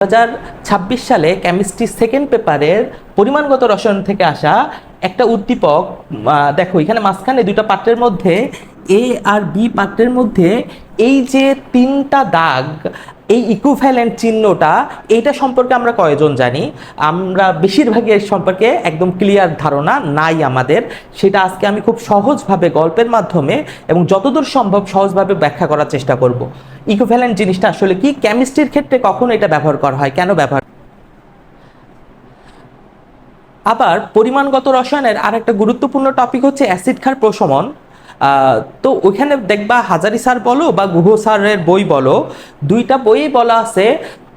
2026 সালে chemistry second পেপারের পরিমাণগত রসায়ন থেকে আসা একটা উদ্দীপক। দেখো এখানে মাঝখানে দুইটা পাত্রের মধ্যে এ আর বি পাত্রের মধ্যে এই যে তিনটা দাগ, এই ইকুইভ্যালেন্ট চিহ্নটা, এইটা সম্পর্কে আমরা কয়জন জানি? আমরা বেশিরভাগই এর সম্পর্কে একদম ক্লিয়ার ধারণা নাই আমাদের। সেটা আজকে আমি খুব সহজভাবে গল্পের মাধ্যমে এবং যতদূর সম্ভব সহজভাবে ব্যাখ্যা করার চেষ্টা করব। ইকুইভ্যালেন্ট জিনিসটা আসলে কি, কেমিস্ট্রির ক্ষেত্রে কখন এটা ব্যবহার করা হয়, কেন ব্যবহার। আবার পরিমাণগত রসায়নের আর একটা গুরুত্বপূর্ণ টপিক হচ্ছে অ্যাসিড ক্ষার প্রশমন। তো ওইখানে দেখবা হাজারি স্যার বলো বা গুহ স্যারের বই বলো, দুইটা বইয়ে বলা আছে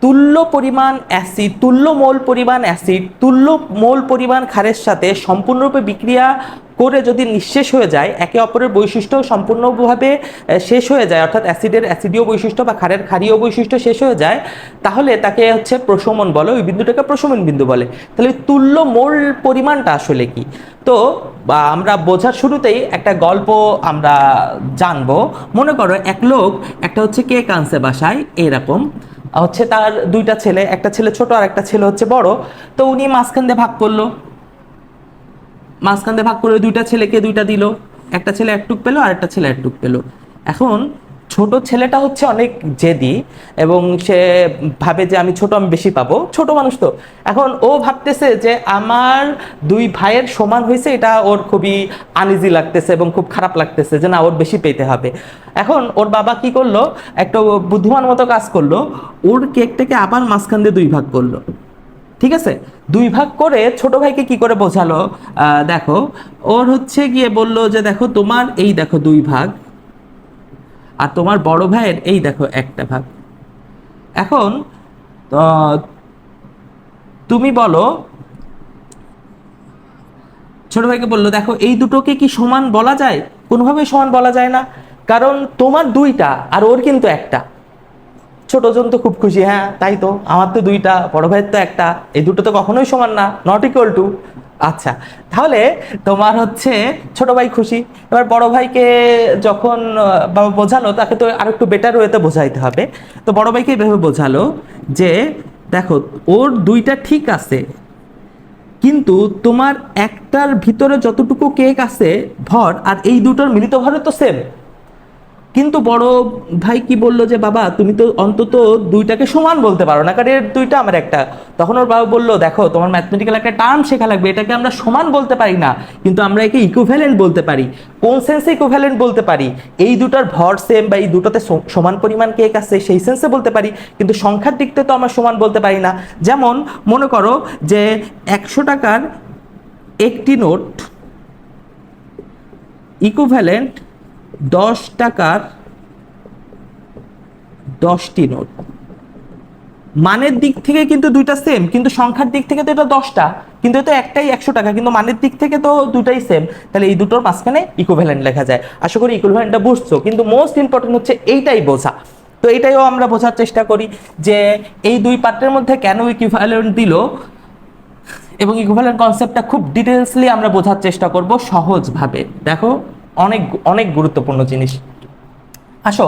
তুল্য পরিমাণ অ্যাসিড, তুল্য মোল পরিমাণ অ্যাসিড তুল্য মোল পরিমাণ ক্ষারের সাথে সম্পূর্ণরূপে বিক্রিয়া করে যদি নিঃশেষ হয়ে যায়, একে অপরের বৈশিষ্ট্য সম্পূর্ণভাবে শেষ হয়ে যায়, অর্থাৎ অ্যাসিডের অ্যাসিডীয় বৈশিষ্ট্য বা ক্ষারের ক্ষারীয় বৈশিষ্ট্য শেষ হয়ে যায়, তাহলে তাকে হচ্ছে প্রশমন বলে, ওই বিন্দুটাকে প্রশমন বিন্দু বলে। তাহলে তুল্য মোল পরিমাণটা আসলে কি? তো আমরা বোঝার শুরুতেই একটা গল্প আমরা জানবো। মনে করো এক লোক একটা হচ্ছে কেক আনছে বাসায়, এরকম হচ্ছে তার দুইটা ছেলে, একটা ছেলে ছোট আর একটা ছেলে হচ্ছে বড়। তো উনি মাঝখান দিয়ে ভাগ করলো, মাঝখান দিয়ে ভাগ করে দুইটা ছেলেকে দুইটা দিল, একটা ছেলে একটুক পেলো আর একটা ছেলে একটুক পেলো। এখন ছোট ছেলেটা হচ্ছে অনেক জেদি এবং সে ভাবে যে আমি ছোট, আমি বেশি পাবো, ছোট মানুষ তো। এখন ও ভাবতেছে যে আমার দুই ভাইয়ের সমান হয়েছে, এটা ওর খুবই আনইজি লাগতেছে এবং খুব খারাপ লাগতেছে যে না, ওর বেশি পেতে হবে। এখন ওর বাবা কি করলো, একটা বুদ্ধিমান মতো কাজ করলো, ওর কেকটাকে আবার মাঝখান দিয়ে দুই ভাগ করলো। ঠিক আছে, দুই ভাগ করে ছোট ভাইকে কি করে বোঝালো, দেখো ওর হচ্ছে গিয়ে বলল যে দেখো তোমার এই দেখো দুই ভাগ, আর তোমার বড় ভাইয়ের এই দেখো একটা ভাগ। এখন তুমি বলো, ছোট ভাইকে বললো দেখো এই দুটোকে কি সমান বলা যায়? কোনোভাবেই সমান বলা যায় না, কারণ তোমার দুইটা আর ওর কিন্তু একটা। ছোটজন তো খুব খুশি, হ্যাঁ তাই তো, আমার তো দুইটা, বড় ভাইয়ের তো একটা, এই দুটো তো কখনোই সমান না, নট ইকুয়াল টু। আচ্ছা, তাহলে তোমার হচ্ছে ছোট ভাই খুশি। এবার বড় ভাইকে যখন বাবা বোঝালো, তাকে তো আর একটু বেটার ওয়েতে বোঝাইতে হবে। তো বড় ভাইকে এভাবে বোঝালো যে দেখো ওর দুইটা ঠিক আছে, কিন্তু তোমার একটার ভিতরে যতটুকু কেক আছে ভর, আর এই দুটোর মিলিত ভরে তো সেম। কিন্তু বড় ভাই কি বললো যে বাবা তুমি তো অন্তত দুইটাকে সমান বলতে পারো না, কারণ এর দুইটা আমার একটা। তখন ওর বাবা বললো দেখো তোমার ম্যাথমেটিক্যাল একটা টার্ম শেখা লাগবে, এটাকে আমরা সমান বলতে পারি না, কিন্তু আমরা একে ইকুইভ্যালেন্ট বলতে পারি। কোন সেন্সে ইকুইভ্যালেন্ট বলতে পারি? এই দুটার ভর সেম বা এই দুটোতে সমান পরিমাণ কেক আছে সেই সেন্সে বলতে পারি, কিন্তু সংখ্যার দিক থেকে তো আমরা সমান বলতে পারি না। যেমন মনে করো যে 100 টাকার একটি নোট ইকুইভ্যালেন্ট 10 টাকার 10টি নোট। মানের দিক থেকে কিন্তু দুইটা সেম, কিন্তু সংখ্যার দিক থেকে তো এটা 10টা, কিন্তু এটা একটাই 100 টাকা, কিন্তু মানের দিক থেকে তো দুটাই সেম। তাহলে এই দুটোর মাঝখানে ইকুইভ্যালেন্ট লেখা যায়। আশা করি ইকুইভ্যালেন্টটা বুঝছো, কিন্তু মোস্ট ইম্পর্টেন্ট হচ্ছে এইটাই বোঝা। তো এটাইও আমরা বোঝার চেষ্টা করি যে এই দুই পাত্রের মধ্যে কেন ইকুইভ্যালেন্ট দিল, এবং ইকুইভ্যালেন্ট কনসেপ্টটা খুব ডিটেলসলি আমরা বোঝার চেষ্টা করব সহজভাবে। দেখো অনেক অনেক গুরুত্বপূর্ণ জিনিস। আসো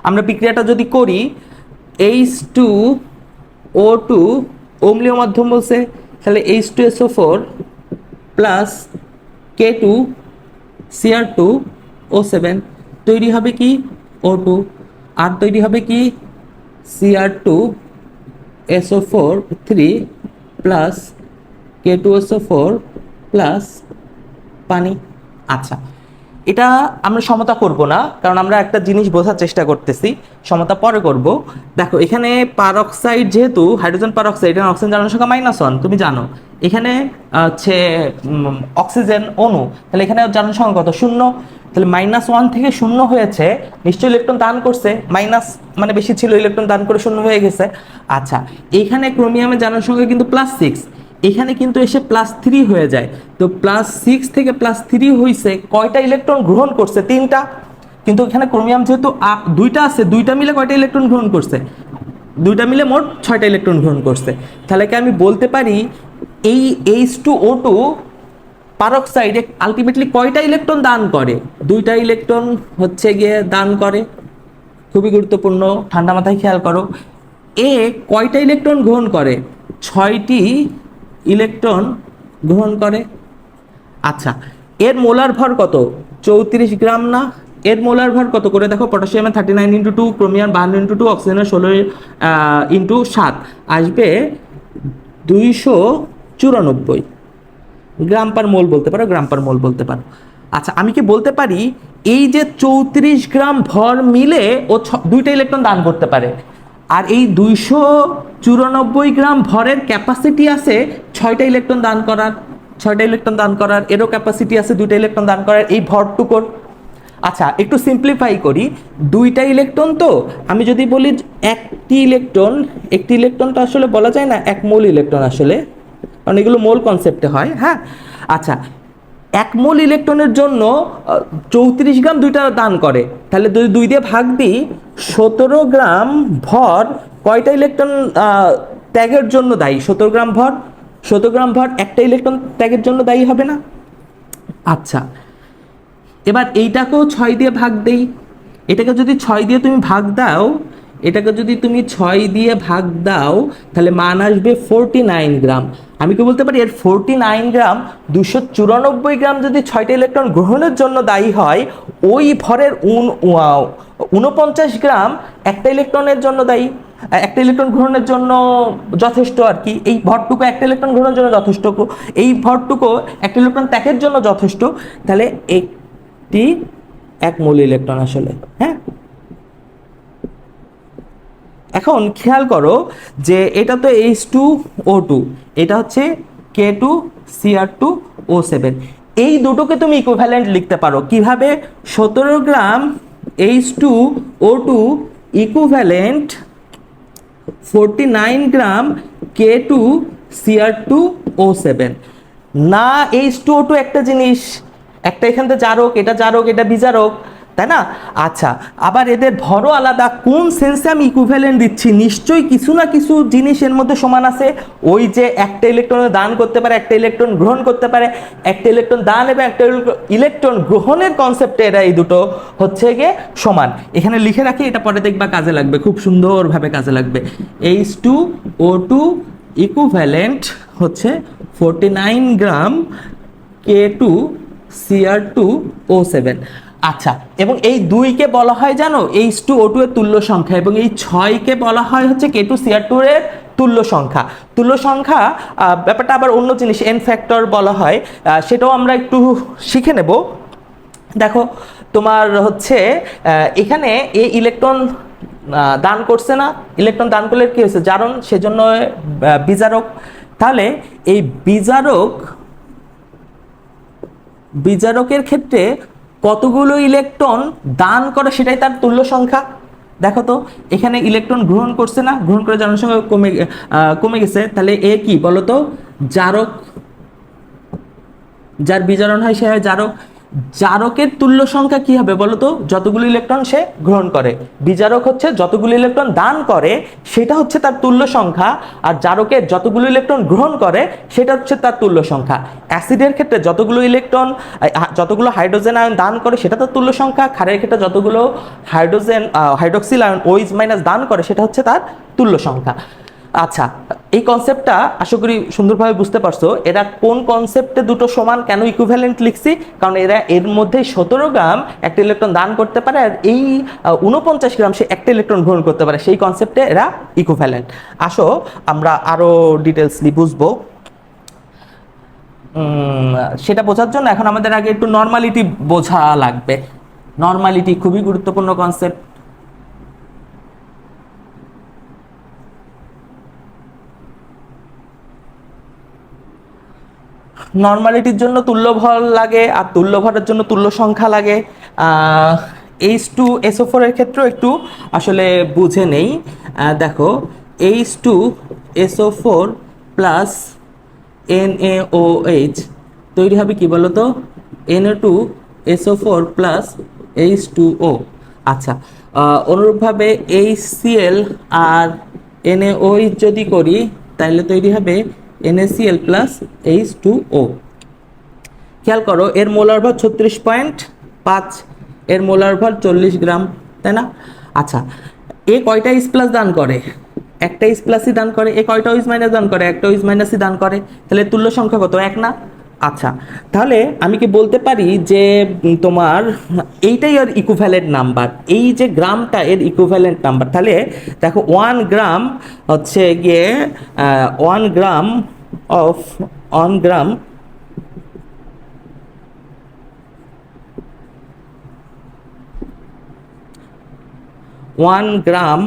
আমরা বিক্রিয়াটা যদি করি, H2O2 অম্লীয় মাধ্যম বলছে, তাহলে H2SO4 প্লাস K2Cr2O7 তৈরি হবে কি O2, আর তৈরি হবে কি Cr2SO4 প্লাস K2SO4 প্লাস পানি। আচ্ছা, এটা আমরা সমতা করব না, কারণ আমরা একটা জিনিস বোঝার চেষ্টা করতেছি, সমতা পরে করব। দেখো এখানে পারঅক্সাইড, যেহেতু হাইড্রোজেন পারঅক্সাইড, এখানে অক্সিজেন জারণ সংখ্যা -1, তুমি জানো এখানে হচ্ছে অক্সিজেন অণু, তাহলে এখানে জারণ সংখ্যা কত? 0। তাহলে -1 থেকে 0 হয়েছে, নিশ্চয়ই ইলেকট্রন দান করছে, মাইনাস মানে বেশি ছিল, ইলেকট্রন দান করে 0 হয়ে গেছে। আচ্ছা, এইখানে ক্রোমিয়ামের জারণ সংখ্যা কিন্তু +6, এখানে কিন্তু এসে +3 হয়ে যায়। তো +6 থেকে +3 হইছে, কয়টা ইলেকট্রন গ্রহণ করছে? 3টা। কিন্তু এখানে ক্রোমিয়াম যেহেতু দুইটা আছে, দুইটা মিলে কয়টা ইলেকট্রন গ্রহণ করছে? দুইটা মিলে মোট 6টা ইলেকট্রন গ্রহণ করছে। তাহলে কি আমি বলতে পারি এই H2O2 পারঅক্সাইডে আলটিমেটলি কয়টা ইলেকট্রন দান করে? 2টা ইলেকট্রন হচ্ছে গিয়ে দান করে। খুবই গুরুত্বপূর্ণ, ঠান্ডা মাথায় খেয়াল করো। এ কয়টা ইলেকট্রন গ্রহণ করে? 6টি ইলেকট্রন গ্রহণ করে। আচ্ছা, এর মোলার ভর কত? 34 গ্রাম না? এর মোলার ভর কত করে দেখো, পটাশিয়ামের 39 × 2, ক্রোমিয়াম 52 × 2, অক্সিজেনের 16 × 7 আসবে 294 গ্রাম পার মোল বলতে পারো, গ্রাম পার মোল বলতে পারো। আচ্ছা, আমি কি বলতে পারি এই যে 34 গ্রাম ভর মিলে ও দুইটা ইলেকট্রন দান করতে পারে, আর এই 294 গ্রাম ভরের ক্যাপাসিটি আছে 6টা ইলেকট্রন দান করার, 6টা ইলেকট্রন দান করার, এরও ক্যাপাসিটি আছে 2টা ইলেকট্রন দান করার, এই ভরটুকুর। আচ্ছা, একটু সিম্পলিফাই করি, 2টা ইলেকট্রন তো, আমি যদি বলি একটি ইলেকট্রনটা আসলে বলা যায় না 1 মোল ইলেকট্রন আসলে, কারণ এগুলো মোল কনসেপ্টে হয়। হ্যাঁ, আচ্ছা, 1 মোল ইলেকট্রনের জন্য 34 গ্রাম দুইটা দান করে, তাহলে 2 দিয়ে ভাগ দিই, 17 গ্রাম ভর কয়টা ইলেকট্রন ত্যাগের জন্য দায়ী? 17 গ্রাম ভর একটা ইলেকট্রন ত্যাগের জন্য দায়ী হবে না? আচ্ছা, এবার এইটাকেও 6 দিয়ে ভাগ দেই, এটাকে যদি 6 দিয়ে তুমি ভাগ দাও, তাহলে মান আসবে 49 গ্রাম। আমি কি বলতে পারি এর 49 গ্রাম, 294 গ্রাম যদি 6টা ইলেকট্রন গ্রহণের জন্য দায়ী হয়, ওই ভরের 49 গ্রাম একটা ইলেকট্রনের জন্য দায়ী, একটা ইলেকট্রন গ্রহণের জন্য যথেষ্ট আর কি। এই ভরটুকু একটা ইলেকট্রন গ্রহণের জন্য যথেষ্ট, এই ভরটুকু একটা ইলেকট্রন ত্যাগের জন্য যথেষ্ট, তাহলে একটি 1 মোল ইলেকট্রন আসলে। হ্যাঁ, এখন খেয়াল করো যে এটা তো H2O2, এটা হচ্ছে K2Cr2O7, এই দুটোকে তুমি ইকুইভ্যালেন্ট লিখতে পারো কিভাবে? 17 গ্রাম H2O2 ইকুইভ্যালেন্ট 49 গ্রাম K2Cr2O7 না? H2O2 একটা জিনিস, একটা এখান থেকে জারক, এটা জারক, এটা বিজারক, তাই না? আচ্ছা, আবার এদের ভরও আলাদা, কোন সেন্সে আমি ইকুইভ্যালেন্ট দিচ্ছি? নিশ্চয়ই কিছু না কিছু জিনিস এর মধ্যে সমান আছে। ওই যে একটা ইলেকট্রন দান করতে পারে, একটা ইলেকট্রন গ্রহণ করতে পারে, একটা ইলেকট্রন দান এবং একটা ইলেকট্রন গ্রহণের কনসেপ্টে এরা এই দুটো হচ্ছে গিয়ে সমান। এখানে লিখে রাখি, এটা পরে দেখবা কাজে লাগবে, খুব সুন্দরভাবে কাজে লাগবে। H2O2 ইকুইভ্যালেন্ট হচ্ছে 49 গ্রাম K2Cr2O7। আচ্ছা, এবং এই 2কে বলা হয় জানো H2O2 এর তুল্য সংখ্যা, এবং এই 6কে বলা হয় হচ্ছে K2Cr2 এর তুল্য সংখ্যা। তুল্য সংখ্যা ব্যাপারটা আবার অন্য জিনিস, এন ফ্যাক্টর বলা হয়, সেটাও আমরা একটু শিখে নেব। দেখো, তোমার হচ্ছে এখানে এই ইলেকট্রন দান করছে না, ইলেকট্রন দান করলে কি হয়েছে? জারণ, সেজন্য বিজারক। তাহলে এই বিজারকের ক্ষেত্রে কতগুলো ইলেকট্রন দান করে সেটাই তার তুল্য সংখ্যা। দেখো তো, এখানে ইলেকট্রন গ্রহণ করছে না, গ্রহণ করে জারণের সংখ্যা কমে গেছে, তাহলে এ কি বলো তো? জারক। যার বিজারণ হয় সে হয় জারক। জারকের তুল্য সংখ্যা কি হবে বলো তো? যতগুলো ইলেকট্রন সে গ্রহণ করে। বিজারক হচ্ছে যতগুলো ইলেকট্রন দান করে সেটা হচ্ছে তার তুল্য সংখ্যা, আর জারকের যতগুলো ইলেকট্রন গ্রহণ করে সেটা হচ্ছে তার তুল্য সংখ্যা। অ্যাসিডের ক্ষেত্রে যতগুলো হাইড্রোজেন আয়ন দান করে সেটা তার তুল্য সংখ্যা। ক্ষারের ক্ষেত্রে যতগুলো হাইড্রোক্সিল আয়ন OH- দান করে সেটা হচ্ছে তার তুল্য সংখ্যা। আচ্ছা, এই কনসেপ্টটা আশা করি সুন্দরভাবে বুঝতে পারছো। এরা কোন কনসেপ্টে দুটো সমান কেন ইকুইভ্যালেন্ট লিখছি? কারণ এরা এর মধ্যে 17 গ্রাম একটা ইলেকট্রন দান করতে পারে, আর এই 49 গ্রাম সে একটা ইলেকট্রন গ্রহণ করতে পারে, সেই কনসেপ্টে এরা ইকুইভ্যালেন্ট। আসো আমরা আরো ডিটেলসলি বুঝবো। সেটা বোঝার জন্য এখন আমাদের আগে একটু নর্মালিটি বোঝা লাগবে। নর্মালিটি খুবই গুরুত্বপূর্ণ কনসেপ্ট। নর্মালিটির জন্য তুল্য ভর লাগে, আর তুল্য ভরের জন্য তুল্য সংখ্যা লাগে। H2SO4 এর ক্ষেত্রেও একটু আসলে বুঝে নেই। দেখো, H2SO4 প্লাস NaOH তৈরি হবে কি বলতো? Na2SO4 plus H2O। আচ্ছা, অনুরূপভাবে HCl আর NaOH যদি করি তাহলে তৈরি হবে NaCl প্লাস H2O। খেয়াল করো, এর মোলার ভর 36.5, এর মোলার ভর 40 গ্রাম, তাই না? আচ্ছা, এ কয়টা H+ দান করে? একটা ইস প্লাসই দান করে, এ কয়টা ইস মাইনাস দান করে, একটা ইস মাইনাসই দান করে, তাহলে তুল্য সংখ্যা কত, এক না? আচ্ছা, তাহলে আমি কি বলতে পারি যে তোমার এইটাই এর ইকুইভ্যালেন্ট নাম্বার, এই যে গ্রামটা এর ইকুইভ্যালেন্ট নাম্বার। তাহলে দেখো 1 গ্রাম হচ্ছে গিয়ে 1 গ্রাম অফ 1 গ্রাম 1 গ্রাম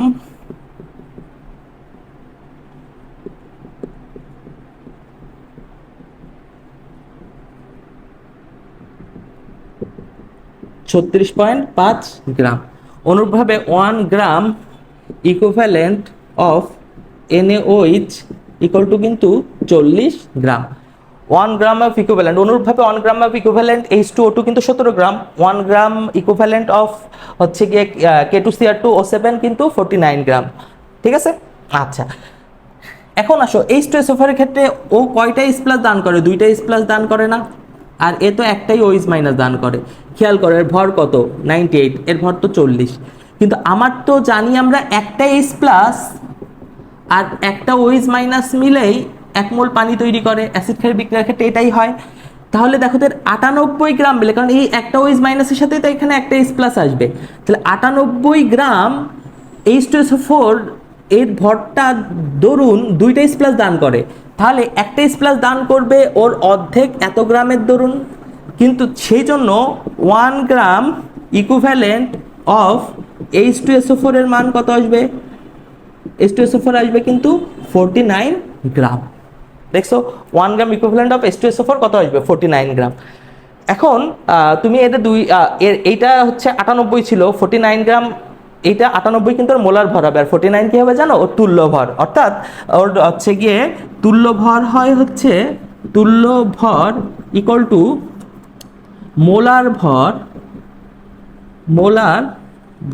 36.5 গ্রাম। অনুরূপভাবে 1 গ্রাম equivalent of NaOH equal to কিন্তু 40 গ্রাম। 1 গ্রাম অফ ইকুইভ্যালেন্ট, অনুরূপভাবে 1 গ্রাম অফ ইকুইভ্যালেন্ট H2O2 কিন্তু 17 গ্রাম। 1 গ্রাম ইকুইভ্যালেন্ট অফ হচ্ছে গিয়ে K2Cr2O7 কিন্তু 49 গ্রাম। ঠিক আছে? আচ্ছা, এখন আসো H2SO4 এর ক্ষেত্রে ও কয়টা ইস প্লাস দান করে, দুইটা ইস প্লাস দান করে না, আর এ তো একটাই ও ইস মাইনাস দান করে। খেয়াল করো এর ভর কত, 98, এর ভর তো 40, কিন্তু আমার তো জানি আমরা একটা ইস প্লাস আর একটা ও ইস মাইনাস মিলেই 1 মোল পানি তৈরি করে, অ্যাসিড ক্ষারের বিক্রিয়ার ক্ষেত্রে এটাই হয়। তাহলে দেখো তো 98 গ্রাম মিলে, কারণ এই একটা ও ইস মাইনাসের সাথে তো এখানে একটা ইস প্লাস আসবে, তাহলে 98 গ্রাম H2SO4 এর ভরটা দরুন দুইটা ইস প্লাস দান করে, তাহলে একটা ইস প্লাস দান করবে ওর অর্ধেক এত গ্রামের দরুন, কিন্তু সেই জন্য 1 গ্রাম ইকুইভ্যালেন্ট অফ H2SO4 এর মান কত আসবে, H2SO4 আসবে কিন্তু 49 গ্রাম। দেখছো 1 গ্রাম ইকুইভ্যালেন্ট অফ H2SO4 কত আসবে, 49 গ্রাম। এখন তুমি এদের এইটা হচ্ছে 98 ছিল, 49 গ্রাম, এইটা 98 কিন্তু ওর মোলার ভর হবে, আর 49 কি হবে জানো, ওর তুল্য ভর, অর্থাৎ ওর হচ্ছে গিয়ে তুল্য ভর হয় হচ্ছে তুল্য ভর ইকুয়াল টু মোলার ভর, মোলার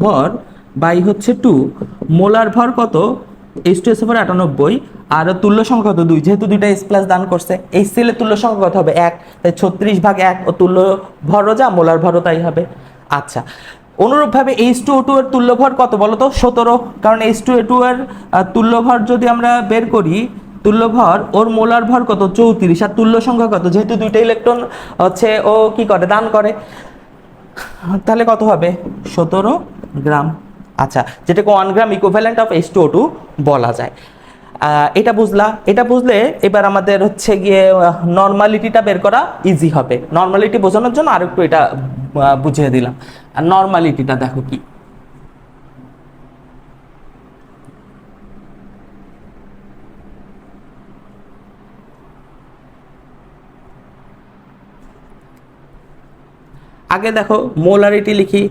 ভর বাই হচ্ছে 2, মোলার ভর কত H2SO4 98 আর তুল্য সংখ্যা কত 2, যেহেতু দুইটা S প্লাস দান করছে, এই সেলের তুল্য সংখ্যা কত হবে 1, তাই 36/1 ও তুল্য ভরও যা মোলার ভরও তাই হবে। আচ্ছা, অনুরূপভাবে H2O2 এর তুল্য ভর কত বলো তো, 17, কারণ H2O2 এর তুল্য ভর যদি আমরা বের করি, তুল্য ভর ওর মোলার ভর কত 34, আর তুল্য সংখ্যা কত, যেহেতু দুইটা ইলেকট্রন হচ্ছে ও কি করে দান করে, তাহলে কত হবে 17 গ্রাম। আচ্ছা, যেটাকে 1 গ্রাম ইকুইভ্যালেন্ট অফ H2O2 বলা যায়। এটা বুঝলা, এটা বুঝলে এবার আমাদের হচ্ছে গিয়ে নর্মালিটিটা বের করা ইজি হবে। নর্মালিটি বোঝানোর জন্য আরেকটু এটা বুঝিয়ে দিলাম। আর নর্মালিটিটা দেখো কি, আগে দেখো মোলারিটি লিখি,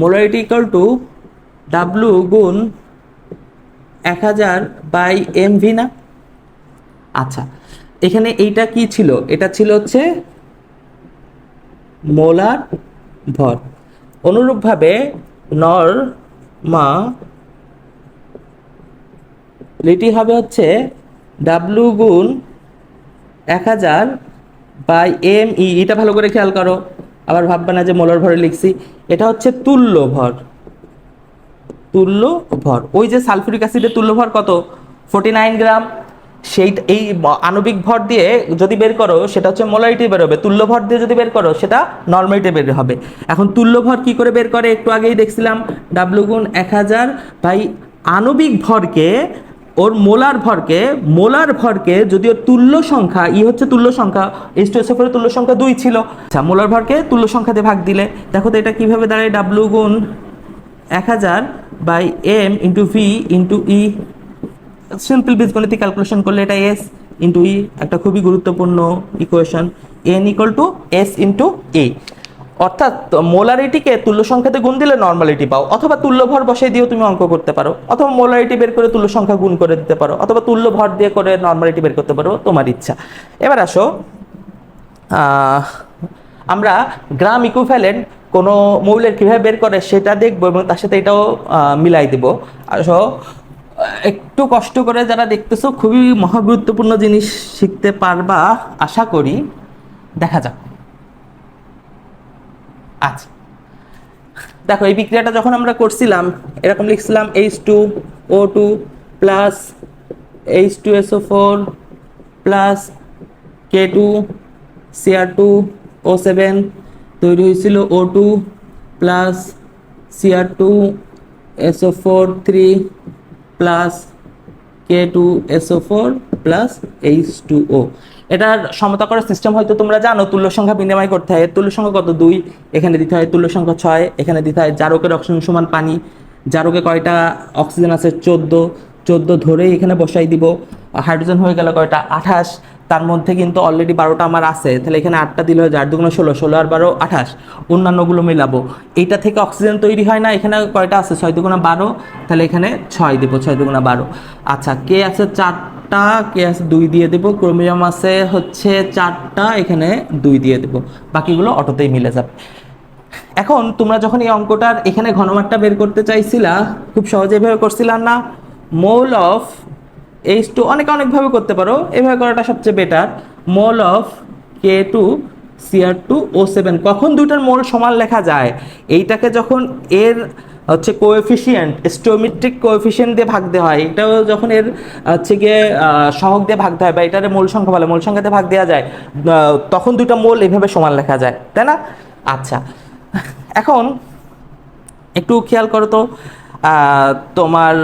মোলারিটি ইকুয়াল টু W গুণ 1000/mv না? আচ্ছা, এখানে এইটা কি ছিল, এটা ছিল হচ্ছে মোলার ভর। অনুরূপভাবে নরমালিটি হবে হচ্ছে W গুণ 1000/mE। এটা ভালো করে খেয়াল করো, আবার ভাববে না যে মোলার ভরে লিখছি, এটা হচ্ছে তুল্য ভর, তুল্য ভর। ওই যে সালফিউরিক অ্যাসিডের তুল্য ভর কত 49 গ্রাম, সেই এই আণবিক ভর দিয়ে যদি বের করো সেটা হচ্ছে মোলারিটি বের হবে, তুল্য ভর দিয়ে যদি বের করো সেটা নর্মালিটি বের হবে। এখন তুল্য ভর কি করে বের করে, একটু আগেই দেখছিলাম, W গুণ 1000 ভাই আণবিক ভরকে ওর মোলার ভরকে যদি ওর তুল্য সংখ্যা হচ্ছে তুল্য সংখ্যা, H2SO4 এর তুল্য সংখ্যা 2 ছিল, আচ্ছা মোলার ভরকে তুল্য সংখ্যা দিয়ে ভাগ দিলে দেখো তো এটা কিভাবে দাঁড়ায়, W গুণ 1000/m ইন্টু ভি ইন্টু ই, সিম্পল বীজগণিতিক ক্যালকুলেশন করলে এটা S ইন্টু ই, একটা খুবই গুরুত্বপূর্ণ equation, N equal to S into E। অর্থাৎ মোলারিটিকে তুল্য সংখ্যাতে গুণ দিলে নর্মালিটি পাও, অথবা তুল্য ভর বসাই দিয়েও তুমি অঙ্ক করতে পারো, অথবা মোলারিটি বের করে তুল্য সংখ্যা গুণ করে দিতে পারো, অথবা তুল্য ভর দিয়ে করে নর্মালিটি বের করতে পারো, তোমার ইচ্ছা। এবার আসো আমরা গ্রাম ইকুইভ্যালেন্ট কোনো মৌলের কীভাবে বের করে সেটা দেখবো, এবং তার সাথে এটাও মিলাই দেবো। আসো একটু কষ্ট করে যারা দেখতেছো খুবই মহা গুরুত্বপূর্ণ জিনিস শিখতে পারবা আশা করি, দেখা যাক। আচ্ছা দেখো এই বিক্রিয়াটা যখন আমরা করছিলাম এরকম লিখছিলাম H2O2 plus H2SO4 plus K2Cr2O7 তৈরি হয়েছিল O2 plus Cr2SO4 3 plus K2SO4 plus H2O। এটার সমতা করার সিস্টেম হয়তো তোমরা জানো, তুল্য সংখ্যা বিনিময় করতে হয়। তুল্য সংখ্যা কত? 2, এখানে দিতে হয় তুল্য সংখ্যা 6, এখানে দিতে হয় জারকের অক্সিজেন সমান পানি, জারকে কয়টা অক্সিজেন আছে? 14 ধরেই এখানে বসাই দিব। হাইড্রোজেন হয়ে গেল কয়টা? 28, তার মধ্যে কিন্তু অলরেডি 12টা আমার আছে, তাহলে এখানে 8টা দিলে হয় 8 দুগুণ 16, 16 আর 12 28, অন্যান্যগুলো মিলাবো। এইটা থেকে অক্সিজেন তৈরি হয় না, এখানে কয়টা আছে? 6 দুগুণ 12, তাহলে এখানে 6 দিব, 6 দুগুণ 12। আচ্ছা, কে আছে 4টা, কে আছে 2 দিয়ে দেবো, ক্রোমিয়াম আছে হচ্ছে 4টা, এখানে 2 দিয়ে দেবো, বাকিগুলো অটোতেই মিলে যাবে। এখন তোমরা যখন এই অঙ্কটার এখানে ঘনমাত্রা বের করতে চাইছিলা, খুব সহজে এভাবে করছিলাম না? মোল অফ H2, অনেকভাবে করতে পারো, এভাবে করাটা সবচেয়ে বেটার। মোল অফ K2Cr2O7, কখন দুইটার মোল সমান লেখা যায়? এইটাকে যখন এর হচ্ছে কোএফিসিয়েন্ট, স্টোইচিওমেট্রিক কোএফিসিয়েন্ট দিয়ে ভাগ দেওয়া হয়, এটাও যখন এর হচ্ছে গিয়ে সহগ দিয়ে ভাগ দেওয়া হয়, বা এটারে মূল সংখ্যা বলে, মূল সংখ্যা দিয়ে ভাগ দেওয়া যায়, তখন দুইটা মোল এভাবে সমান লেখা যায়, তাই না? আচ্ছা, এখন একটু খেয়াল করো তো, তোমার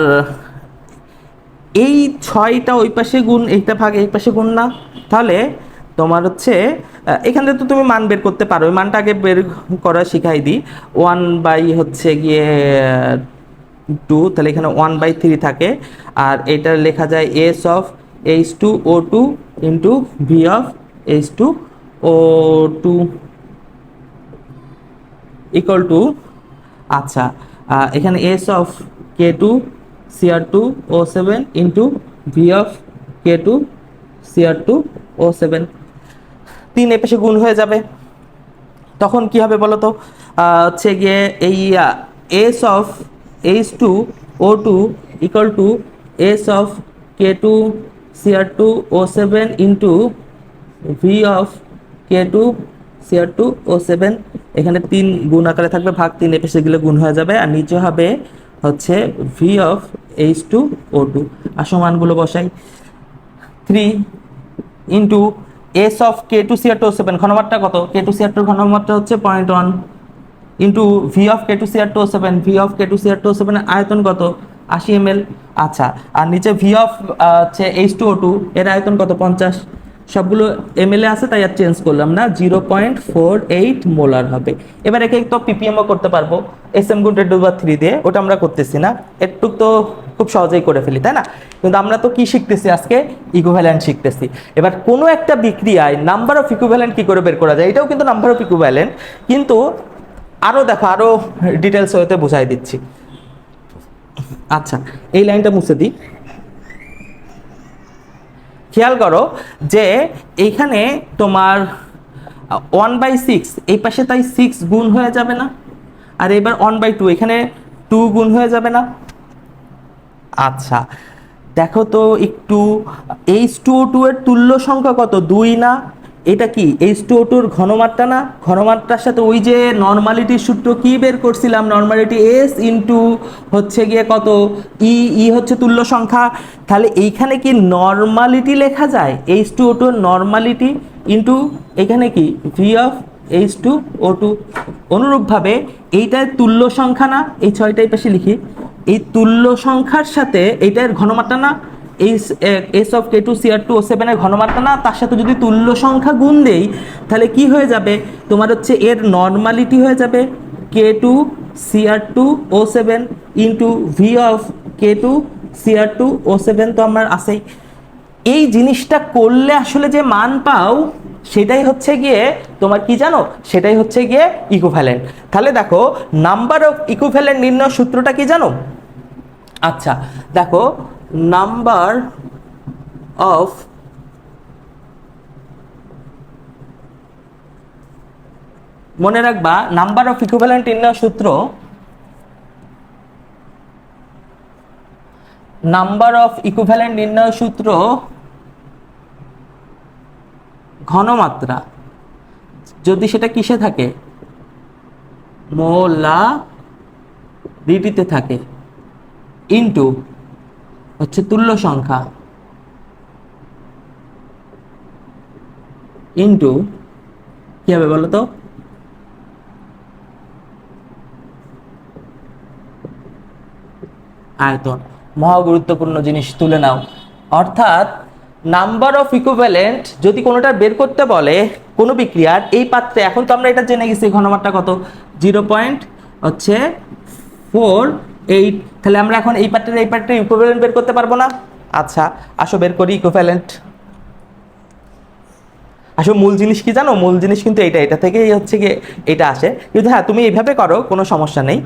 এই 6টা ওই পাশে গুণ, এইটা ভাগ এই পাশে গুণ না, তাহলে তোমার হচ্ছে এখান থেকে তো তুমি মান বের করতে পারো। ওই মানটা আগে বের করা শিখাই দিই। 1 বাই হচ্ছে গিয়ে 2, তাহলে এখানে 1/3 থাকে, আর এটা লেখা যায় S of H2O2 into V of H2O2 equal to, আচ্ছা, এখানে S of K2Cr2O7 into V of K2Cr2O7, 3 এ পাশে গুণ হয়ে যাবে। তখন কি হবে বলো তো? হচ্ছে গিয়ে এই S of H2O2 equal to S of K2Cr2O7 into V of K2Cr2O7, এখানে 3 গুণ আকারে থাকবে, ভাগ 3 এ পাশে গেলে গুণ হয়ে যাবে, আর নিচে হবে হচ্ছে V অফ H2O2। আর সমানগুলো বসাই, 3 ইন্টু S অফ K2Cr2O7, ঘনমাত্রা কত? K2Cr2 ঘনমাত্রা হচ্ছে 0.1, into V of K2Cr2O7, V of K2Cr2O7 এর আয়তন কত? 80 ml। আচ্ছা, আর নিচে V অফ হচ্ছে H2O2 এর আয়তন কত? 50। সবগুলো ml এ আছে, তাই আর চেঞ্জ করলাম না, 0.48 মোলার হবে। এবার একে তো ppmও করতে পারবো SM গুণ 10⁻³ দিয়ে, ওটা আমরা করতেছি না, একটু তো খুব সহজেই করে ফেলি, তাই না? কিন্তু আমরা তো কি শিখতেছি আজকে? ইকুইভ্যালেন্ট শিখতেছি। এবার কোনো একটা বিক্রিয়ায় নাম্বার অফ ইকুইভ্যালেন্ট কি করে বের করা যায়? এটাও কিন্তু নাম্বার অফ ইকুইভ্যালেন্ট, কিন্তু আরো দেখো, আরো ডিটেলস হতে বোঝাই দিচ্ছি। আচ্ছা, এই লাইনটা মুছে দিই। খেয়াল করো যে এইখানে তোমার 1/6, এই পাশে তাই 6 গুণ হয়ে যাবে না? আর এবার 1/2, এখানে 2 গুণ হয়ে যাবে না? আচ্ছা, দেখো তো একটু, H2O2 এর তুল্য সংখ্যা কত? 2 না? এটা কি H2O2 এর ঘনমাত্রা না? ঘনমাত্রার সাথে ওই যে নরমালিটির সূত্র কি বের করছিলাম? নরমালিটি S ইন্টু হচ্ছে গিয়ে কত? ই হচ্ছে তুল্য সংখ্যা। তাহলে এইখানে কি নরমালিটি লেখা যায়? H2O2 এর নরমালিটি ইন্টু এখানে কি V অফ H2O2। অনুরূপভাবে এইটার তুল্য সংখ্যা না? এই 6টাই পাশে লিখি, এই তুল্য সংখ্যার সাথে এইটার ঘনমাত্রা না? S অফ K2Cr2O7 এর ঘনমাত্রা না? তার সাথে যদি তুল্য সংখ্যা গুণ দেই, তাহলে কি হয়ে যাবে? তোমার হচ্ছে এর নরমালিটি হয়ে যাবে K2Cr2O7 into V of K2Cr2O7, তো আমার আছেই। এই জিনিসটা করলে আসলে যে মান পাও, সেটাই হচ্ছে গিয়ে তোমার কি জানো? সেটাই হচ্ছে গিয়ে ইকুইভ্যালেন্ট। তাহলে দেখো, নাম্বার অফ ইকুইভ্যালেন্ট নির্ণয় সূত্রটা কি জানো? আচ্ছা, দেখো, নাম্বার অফ মনে রাখবা, নাম্বার অফ ইকুইভ্যালেন্ট নির্ণয় সূত্র, নাম্বার অফ ইকুইভ্যালেন্ট নির্ণয় সূত্র ঘনমাত্রা, যদি সেটা কিসে থাকে? মোলারিটি। ডিটিতে থাকে ইনটু হচ্ছে তুল্য সংখ্যা ইনটু কি হবে বলো তো, আয়তন। মহা গুরুত্বপূর্ণ জিনিস তুলে নাও। অর্থাৎ নাম্বার অফ ইকুইভ্যালেন্ট যদি কোনোটা বের করতে বলে কোনো বিক্রিয়ার এই পাত্রে, এখন তো আমরা এটা জেনে গেছি ঘনমাত্রা কত 0.48, তাহলে আমরা এখন এই পাত্রের ইকুইভ্যালেন্ট বের করতে পারবো না? আচ্ছা আসো বের করি ইকুইভ্যালেন্ট। আসলে মূল জিনিস কি জানো, মূল জিনিস কিন্তু এটা থেকেই হচ্ছে গিয়ে এটা আসে। কিন্তু হ্যাঁ তুমি এইভাবে করো কোনো সমস্যা নেই,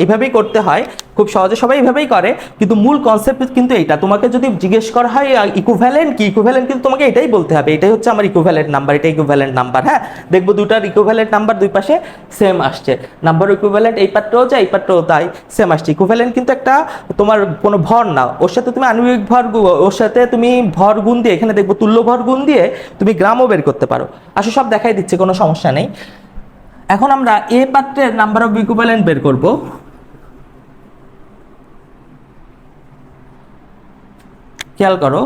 এভাবেই করতে হয়, খুব সহজে সবাই এভাবেই করে, কিন্তু মূল কনসেপ্ট কিন্তু এইটা। তোমাকে যদি জিজ্ঞেস করা হয় ইকুইভ্যালেন্ট কি, ইকুইভ্যালেন্ট কিন্তু তোমাকে এটাই বলতে হবে, এটাই হচ্ছে আমার ইকুইভ্যালেন্ট নাম্বার, এটা ইকুইভ্যালেন্ট নাম্বার। হ্যাঁ দেখবো দুটার ইকুইভ্যালেন্ট নাম্বার দুই পাশে সেম আসছে, নাম্বার ইকুইভ্যালেন্ট এই পাত্রেও যায় এই পাত্রেও তাই সেম আসছে। ইকুইভ্যালেন্ট কিন্তু একটা তোমার কোনো ভর না, ওর সাথে তুমি আণবিক ভর, ওর সাথে তুমি ভর গুণ দিয়ে, এখানে দেখবো তুল্য ভর গুণ দিয়ে তুমি গ্রামও বের করতে পারো। আসলে সব দেখাই দিচ্ছে, কোনো সমস্যা নেই। এখন আমরা এ পাত্রের নাম্বার অফ ইকুইভ্যালেন্ট বের করব। খেয়াল করো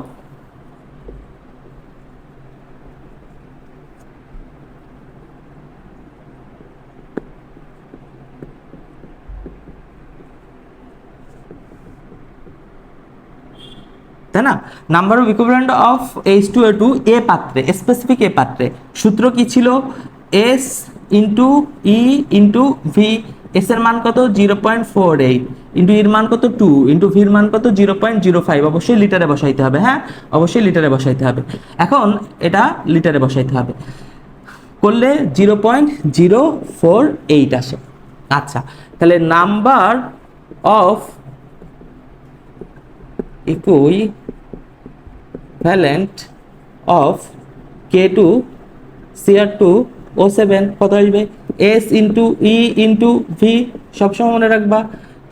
তাই না, number of equivalent of H2O2 এ পাত্রে, স্পেসিফিক এ পাত্রে, সূত্র কি ছিল? S ইন্টু ই ইন্টু ভি। এস এর মান কত 0.48, ইন্টু ইর মান কত 2, ইন্টু ভির মান কত 0.05। অবশ্যই লিটারে বসাইতে হবে, হ্যাঁ অবশ্যই লিটারে বসাইতে হবে। এখন এটা লিটারে বসাইতে হবে, করলে 0.048 আসে। আচ্ছা তাহলে number of equivalent of K2 Cr2O7 কত আসবে? S ইন্টু ই ইন্টু ভি, সবসময় মনে রাখবা।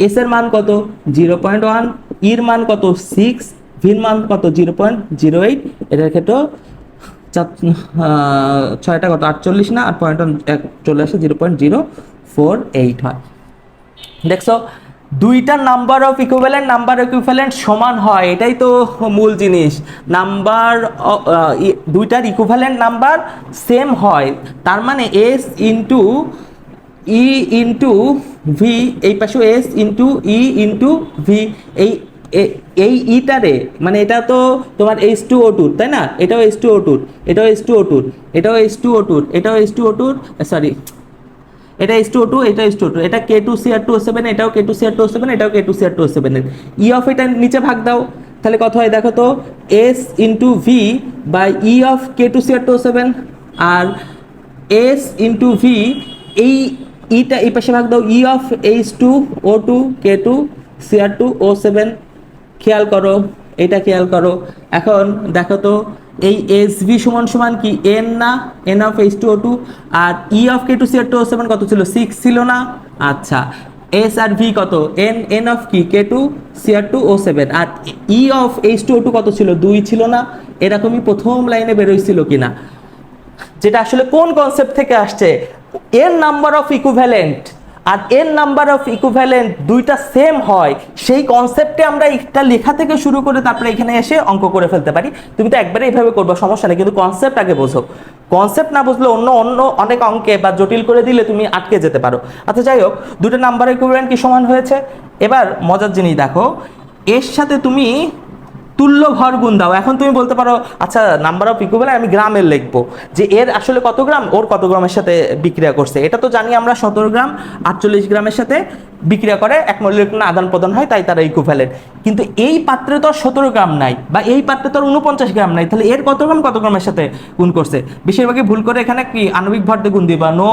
এস এর মান কত 0.1, ইর মান কত 6, ভির মান কত 0.08। এটার ক্ষেত্রে ছয়টা কত 48 না, আর পয়েন্ট চলে আসে 0.048 হয়। দেখছো দুইটা নাম্বার অফ ইকুইভ্যালেন্ট সমান হয়, এটাই তো মূল জিনিস। নাম্বার দুইটার ইকুইভ্যালেন্ট নাম্বার সেম হয়, তার মানে এস ইন্টু ই ইন্টু ভি, এই পাশে এস ইন্টু ই ইন্টু ভি। এই ইটারে মানে এটা তো তোমার H2O2 তাই না, এটাও H2O2, এটাও H2O2, এটাও H2O2, এটাও H2O2, সরি এটা H2O2, এটা H2O2, এটা K2Cr2O7, এটাও K2Cr2O7, এটাও K2Cr2O7 এর ই অফ এটা নিচে ভাগ দাও, তাহলে কত হয় দেখো তো, S into V by E of K2Cr2O7, আর S ইন্টু ভি এই ইটা এই পাশে ভাগ দাও, ই অফ H2O2 K2Cr2O7। খেয়াল করো এটা খেয়াল করো। এখন দেখো তো এই এস ভি সমান সমান কি এন না, এন অফ H2O2, আর ই অফ K2Cr2O7 কত ছিল 6 ছিল না। আচ্ছা এস আর ভি কত, এন এন অফ কি K2Cr2O7, R E of H2O2 কত ছিল 2 ছিল না। এরকমই প্রথম লাইনে বেরোইছিল কিনা, যেটা আসলে কোন কনসেপ্ট থেকে আসছে, এর নাম্বার অফ ইকুইভ্যালেন্ট আর এর নাম্বার অফ ইকুইভ্যালেন্ট দুইটা সেম হয়, সেই কনসেপ্টে আমরা এটা লেখা থেকে শুরু করে তারপরে এখানে এসে অঙ্ক করে ফেলতে পারি। তুমি তো একবারে এইভাবে করবে সমস্যা নেই, কিন্তু কনসেপ্ট আগে বোঝো। কনসেপ্ট না বুঝলে অন্য অন্য অনেক অঙ্কে বা জটিল করে দিলে তুমি আটকে যেতে পারো। আচ্ছা যাই হোক, দুটো নাম্বার ইকুইভ্যালেন্ট কি সমান হয়েছে। এবার মজার জিনিস দেখো, এর সাথে তুমি তুল্য ভর গুণ দাও। এখন তুমি বলতে পারো আচ্ছা নাম্বার অফ ইকুইভ্যালেন্ট আমি গ্রামের লিখবো, যে এর আসলে কত গ্রাম, ওর কত গ্রামের সাথে বিক্রিয়া করছে। এটা তো জানি আমরা 17 গ্রাম 48 গ্রামের সাথে বিক্রিয়া করে এক মৌল ইলেকট্রন আদান প্রদান হয়, তাই তারা ইকুইভ্যালেন্ট। কিন্তু এই পাত্রে তো 17 গ্রাম নাই, বা এই পাত্রে তো 49 গ্রাম নাই, তাহলে এর কত গ্রামের সাথে গুণ করছে। বেশিরভাগই ভুল করে এখানে কি আণবিক ভর দিয়ে গুণ দিবা, নো।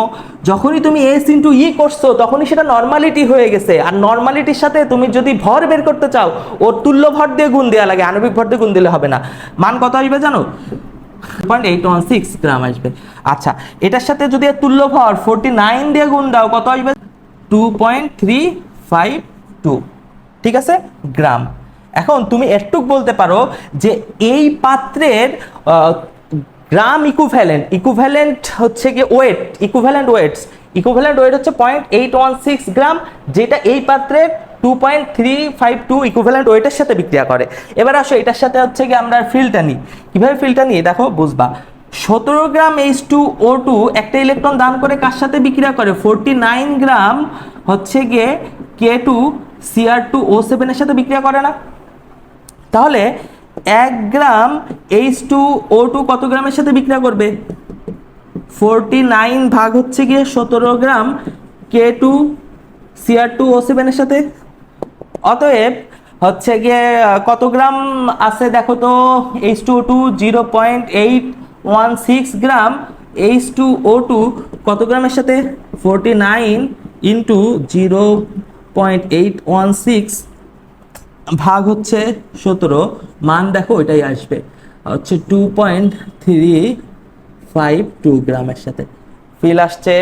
যখনই তুমি এস ইন্টু ই করছো তখনই সেটা নর্মালিটি হয়ে গেছে, আর নর্মালিটির সাথে তুমি যদি ভর বের করতে চাও ওর তুল্য ভর দিয়ে গুণ দেওয়া লাগে, আণবিক ভর দিয়ে গুণ দিলে হবে না। মান কত আসবে জানো, 0.816 গ্রাম আসবে। আচ্ছা এটার সাথে যদি তুল্য ভর 49 দিয়ে গুণ দাও কত আসবে, 2.352, ঠিক আছে গ্রাম। এখন তুমি একটুক বলতে পারো যে এই পাত্রের গ্রাম ইকুইভ্যালেন্ট হচ্ছে কি weight, equivalent weights equivalent weight হচ্ছে 0.816 গ্রাম, যেটা এই পাত্রের 2.352 ইকুইভ্যালেন্ট ওয়েটের সাথে বিক্রিয়া করে। এবার আসো এটার সাথে হচ্ছে কি আমরা ফিলটা নিই। কিভাবে ফিলটা নিই দেখো বুঝবা। 17 গ্রাম H2O2 একটা ইলেকট্রন দান করে কার সাথে বিক্রিয়া করে? 49 গ্রাম হচ্ছে গিয়ে K2Cr2O7 এর সাথে বিক্রিয়া করে না? তাহলে 1 গ্রাম H2O2 কত গ্রামের সাথে বিক্রিয়া করবে? 49 ভাগ হচ্ছে গিয়ে 17 গ্রাম K2Cr2O7 এর সাথে। অতএব হচ্ছে গিয়ে কত গ্রাম আছে দেখো তো? H2O2 0.816 গ্রাম, H2O2 কত গ্রামের সাথে? 49 ইন্টু 0.816 ভাগ হচ্ছে 17, মান দেখো ওইটাই আসবে হচ্ছে 2.352 গ্রামের সাথে। ফিল আসছে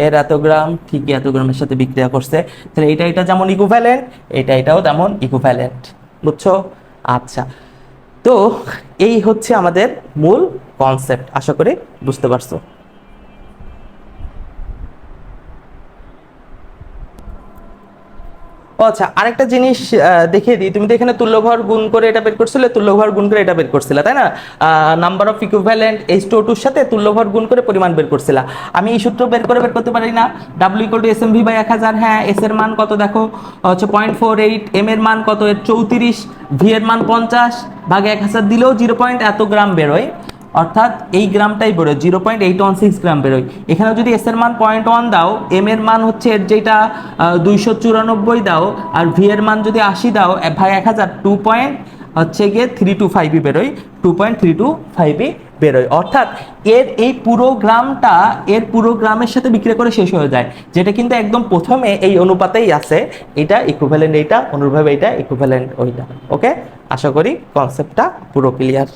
এর এত গ্রাম, ঠিকই এত গ্রামের সাথে বিক্রিয়া করছে। তাহলে এটা যেমন ইকুইভ্যালেন্ট, এটাও তেমন ইকুইভ্যালেন্ট। বুঝছো? আচ্ছা, তো এই হচ্ছে আমাদের মূল কনসেপ্ট। আশা করি বুঝতে পারছো। আচ্ছা, আরেকটা জিনিস দেখিয়ে দিই। তুমি তো এখানে তুল্যভর গুণ করে এটা বের করছিলে, তুল্যভর গুণ করে এটা বের করছিলা, তাই না? নাম্বার অফ ইকুইভ্যালেন্ট H2O2 এর সাথে তুল্যভর গুণ করে পরিমাণ বের করছিলা। আমি এই সূত্র বের করতে পারি না? W = SMV/1000। হ্যাঁ, S এর মান কত দেখো হচ্ছে 0.48, M এর মান কত? এর 34, V এর মান 50 ভাগ 1000 দিলেও 0. এত গ্রাম বেরোয়, অর্থাৎ এই গ্রামটাই বেরোয়, 0.816 গ্রাম বেরোয়। এখানে যদি এস এর মান 0.1 দাও, এম এর মান হচ্ছে এর যেটা 294 দাও, আর ভি এর মান যদি 80 দাও ভাই 1000, 2. হচ্ছে গিয়ে 325 বেরোয়, 2.325 বেরোয়। অর্থাৎ এই পুরো গ্রামের সাথে বিক্রিয়া করে শেষ হয়ে যায়, যেটা কিন্তু একদম প্রথমে এই অনুপাতেই আছে। এটা ইকুইভ্যালেন্ট এইটা, অনুরূপভাবে এটা ইকুইভ্যালেন্ট ওইটা। ওকে, আশা করি কনসেপ্টটা পুরো ক্লিয়ার।